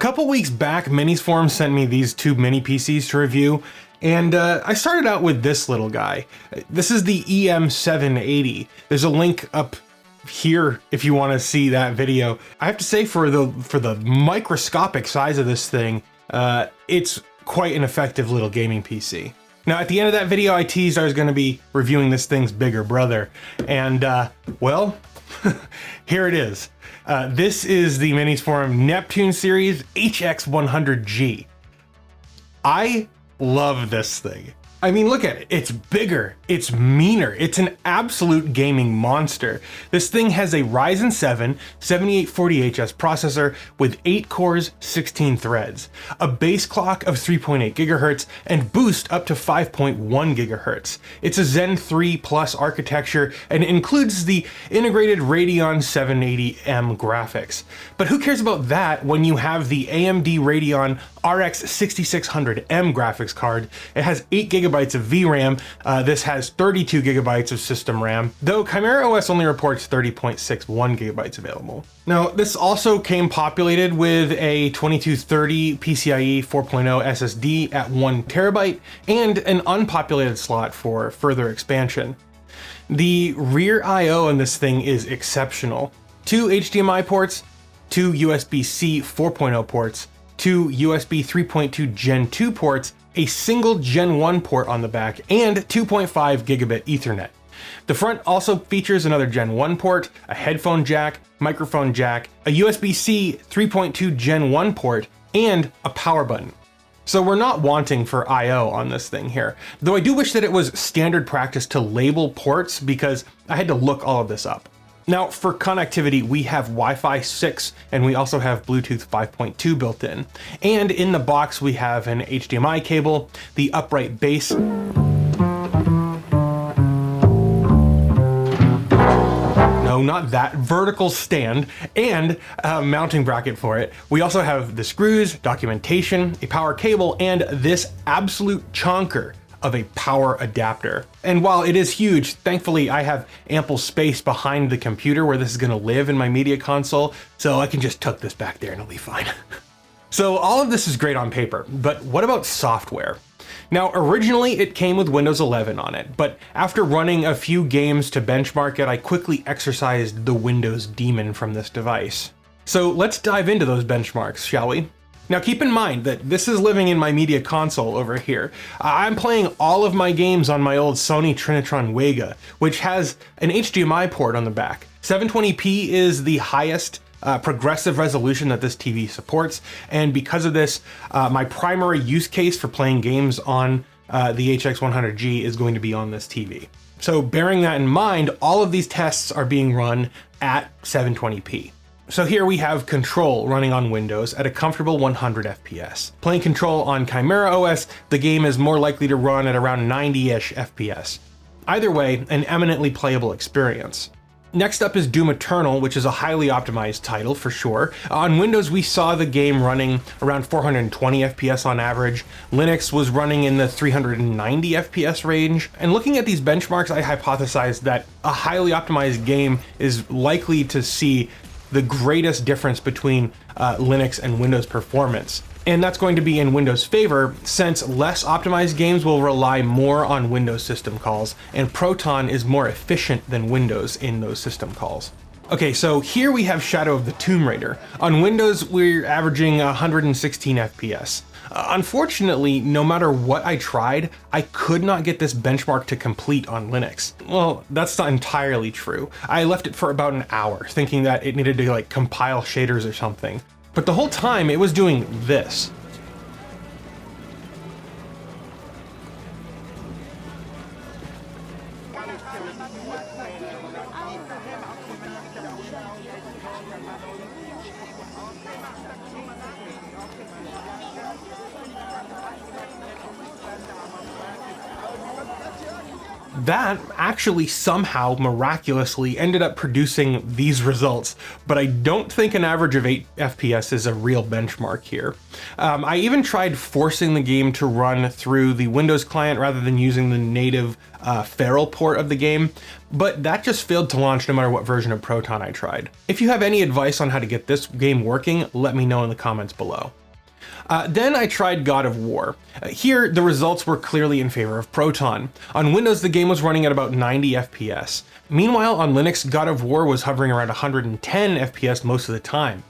couple weeks back, Minis Forum sent me these two mini PCs to review, and I started out with this little guy. This is the EM780. There's a link up here if you want to see that video. I have to say, for the microscopic size of this thing, it's quite an effective little gaming PC. Now, at the end of that video, I teased I was going to be reviewing this thing's bigger brother, and well, here it is. This is the Minis Forum Neptune series HX100G. I love this thing. I mean, look at it. It's bigger, it's meaner, it's an absolute gaming monster. This thing has a Ryzen 7 7840HS processor with 8 cores, 16 threads, a base clock of 3.8 GHz, and boost up to 5.1 GHz. It's a Zen 3 Plus architecture and includes the integrated Radeon 780M graphics. But who cares about that when you have the AMD Radeon RX 6600M graphics card? It has 8 GB of VRAM. This has 32 GB of system RAM, though ChimeraOS only reports 30.61 GB available. Now, this also came populated with a 2230 PCIe 4.0 SSD at 1 TB and an unpopulated slot for further expansion. The rear I/O in this thing is exceptional. 2 HDMI ports, 2 USB-C 4.0 ports, 2 USB 3.2 Gen 2 ports, a single Gen 1 port on the back, and 2.5 gigabit Ethernet. The front also features another Gen 1 port, a headphone jack, microphone jack, a USB-C 3.2 Gen 1 port, and a power button. So we're not wanting for I/O on this thing here, though I do wish that it was standard practice to label ports because I had to look all of this up. Now, for connectivity, we have Wi-Fi 6, and we also have Bluetooth 5.2 built in. And in the box, we have an HDMI cable, the upright base, no, not that, vertical stand, and a mounting bracket for it. We also have the screws, documentation, a power cable, and this absolute chonker of a power adapter. And while it is huge, thankfully I have ample space behind the computer where this is going to live in my media console, so I can just tuck this back there and it'll be fine. So all of this is great on paper, but what about software? Now, originally it came with Windows 11 on it, but after running a few games to benchmark it, I quickly exorcised the Windows demon from this device. So let's dive into those benchmarks, shall we? Now, keep in mind that this is living in my media console over here. I'm playing all of my games on my old Sony Trinitron Vega, which has an HDMI port on the back. 720p is the highest progressive resolution that this TV supports, and because of this, my primary use case for playing games on the HX100G is going to be on this TV. So bearing that in mind, all of these tests are being run at 720p. So here we have Control running on Windows at a comfortable 100 FPS. Playing Control on ChimeraOS, the game is more likely to run at around 90-ish FPS. Either way, an eminently playable experience. Next up is Doom Eternal, which is a highly optimized title for sure. On Windows, we saw the game running around 420 FPS on average. Linux was running in the 390 FPS range. And looking at these benchmarks, I hypothesized that a highly optimized game is likely to see the greatest difference between Linux and Windows performance. And that's going to be in Windows' favor, since less optimized games will rely more on Windows system calls, and Proton is more efficient than Windows in those system calls. Okay, so here we have Shadow of the Tomb Raider. On Windows, we're averaging 116 FPS. Unfortunately, no matter what I tried, I could not get this benchmark to complete on Linux. Well, that's not entirely true. I left it for about an hour, thinking that it needed to like compile shaders or something. But the whole time it was doing this. That actually somehow miraculously ended up producing these results, but I don't think an average of 8 FPS is a real benchmark here. I even tried forcing the game to run through the Windows client rather than using the native Feral port of the game, but that just failed to launch no matter what version of Proton I tried. If you have any advice on how to get this game working, let me know in the comments below. Then I tried God of War. Here, the results were clearly in favor of Proton. On Windows, the game was running at about 90 FPS. Meanwhile, on Linux, God of War was hovering around 110 FPS most of the time.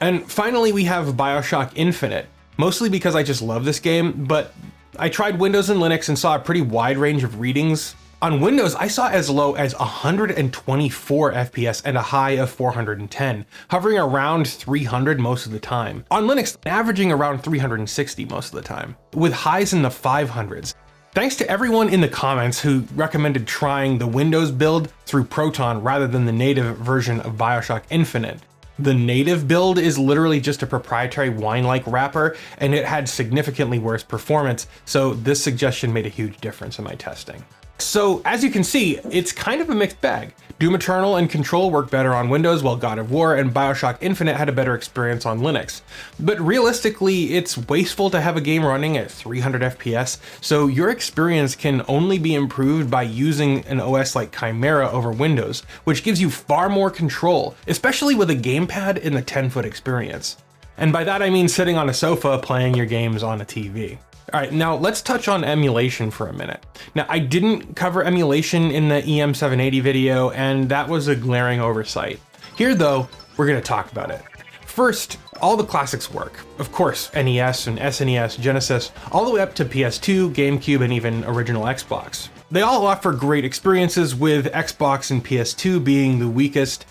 And finally, we have Bioshock Infinite, mostly because I just love this game, but I tried Windows and Linux and saw a pretty wide range of readings. On Windows, I saw as low as 124 FPS and a high of 410, hovering around 300 most of the time. On Linux, averaging around 360 most of the time, with highs in the 500s. Thanks to everyone in the comments who recommended trying the Windows build through Proton rather than the native version of Bioshock Infinite. The native build is literally just a proprietary wine-like wrapper, and it had significantly worse performance, so this suggestion made a huge difference in my testing. So as you can see, it's kind of a mixed bag. Doom Eternal and Control work better on Windows, while God of War and Bioshock Infinite had a better experience on Linux. But realistically, it's wasteful to have a game running at 300 FPS, so your experience can only be improved by using an OS like Chimera over Windows, which gives you far more control, especially with a gamepad in the 10-foot experience. And by that I mean sitting on a sofa playing your games on a TV. All right, now let's touch on emulation for a minute. Now, I didn't cover emulation in the EM780 video, and that was a glaring oversight. Here though, we're gonna talk about it. First, all the classics work. Of course, NES and SNES, Genesis, all the way up to PS2, GameCube, and even original Xbox. They all offer great experiences, with Xbox and PS2 being the weakest,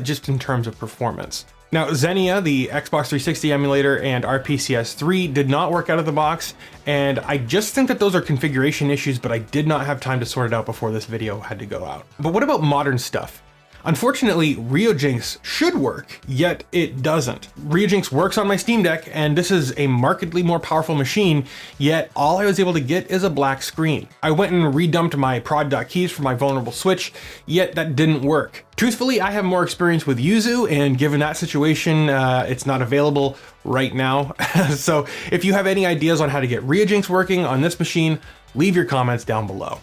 just in terms of performance. Now, Xenia, the Xbox 360 emulator, and RPCS3 did not work out of the box, and I just think that those are configuration issues, but I did not have time to sort it out before this video had to go out. But what about modern stuff? Unfortunately, RioJinx should work, yet it doesn't. RioJinx works on my Steam Deck, and this is a markedly more powerful machine, yet all I was able to get is a black screen. I went and redumped my prod.keys for my vulnerable switch, yet that didn't work. Truthfully, I have more experience with Yuzu, and given that situation, it's not available right now. So if you have any ideas on how to get RioJinx working on this machine, leave your comments down below.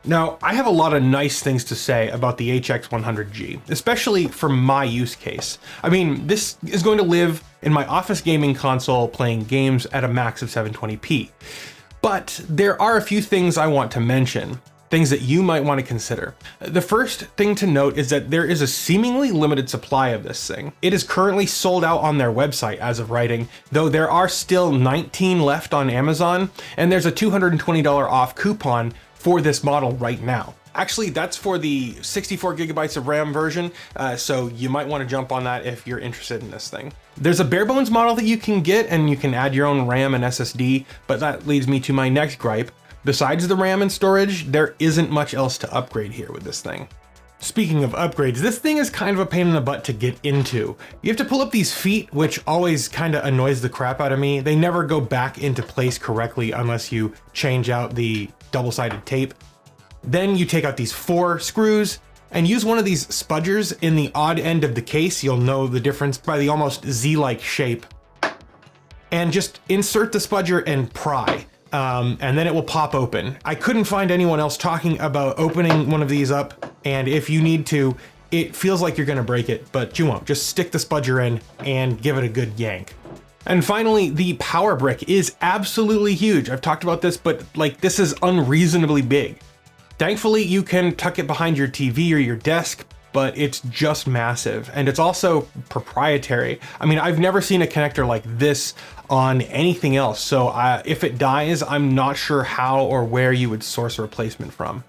Now, I have a lot of nice things to say about the HX100G, especially for my use case. I mean, this is going to live in my office gaming console playing games at a max of 720p. But there are a few things I want to mention, things that you might want to consider. The first thing to note is that there is a seemingly limited supply of this thing. It is currently sold out on their website as of writing, though there are still 19 left on Amazon, and there's a $220 off coupon for this model right now. Actually, that's for the 64 gigabytes of RAM version, so you might want to jump on that if you're interested in this thing. There's a bare bones model that you can get, and you can add your own RAM and SSD, but that leads me to my next gripe. Besides the RAM and storage, there isn't much else to upgrade here with this thing. Speaking of upgrades, this thing is kind of a pain in the butt to get into. You have to pull up these feet, which always kind of annoys the crap out of me. They never go back into place correctly unless you change out the double-sided tape. Then you take out these 4 screws and use one of these spudgers in the odd end of the case. You'll know the difference by the almost Z-like shape. And just insert the spudger and pry. And then it will pop open. I couldn't find anyone else talking about opening one of these up, and if you need to, it feels like you're gonna break it, but you won't. Just stick the spudger in and give it a good yank. And finally, the power brick is absolutely huge. I've talked about this, but like, this is unreasonably big. Thankfully, you can tuck it behind your TV or your desk, but it's just massive, and it's also proprietary. I mean, I've never seen a connector like this on anything else, so if it dies, I'm not sure how or where you would source a replacement from.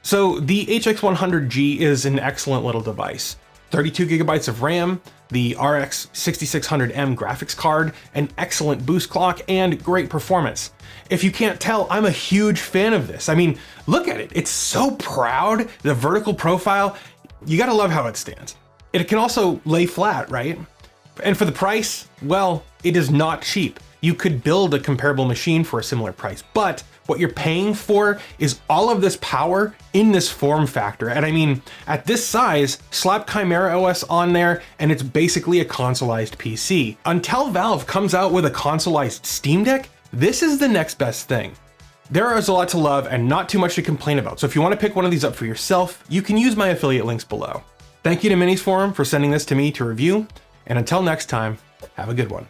So the HX100G is an excellent little device. 32 gigabytes of RAM, the RX 6600M graphics card, an excellent boost clock, and great performance. If you can't tell, I'm a huge fan of this. I mean, look at it, it's so proud, the vertical profile, you gotta love how it stands. It can also lay flat, right? And for the price, well, it is not cheap. You could build a comparable machine for a similar price, but What you're paying for is all of this power in this form factor. And I mean, at this size, slap ChimeraOS on there and it's basically a consoleized PC. Until Valve comes out with a consoleized Steam Deck, this is the next best thing. There is a lot to love and not too much to complain about. So if you want to pick one of these up for yourself, you can use my affiliate links below. Thank you to Minis Forum for sending this to me to review. And until next time, have a good one.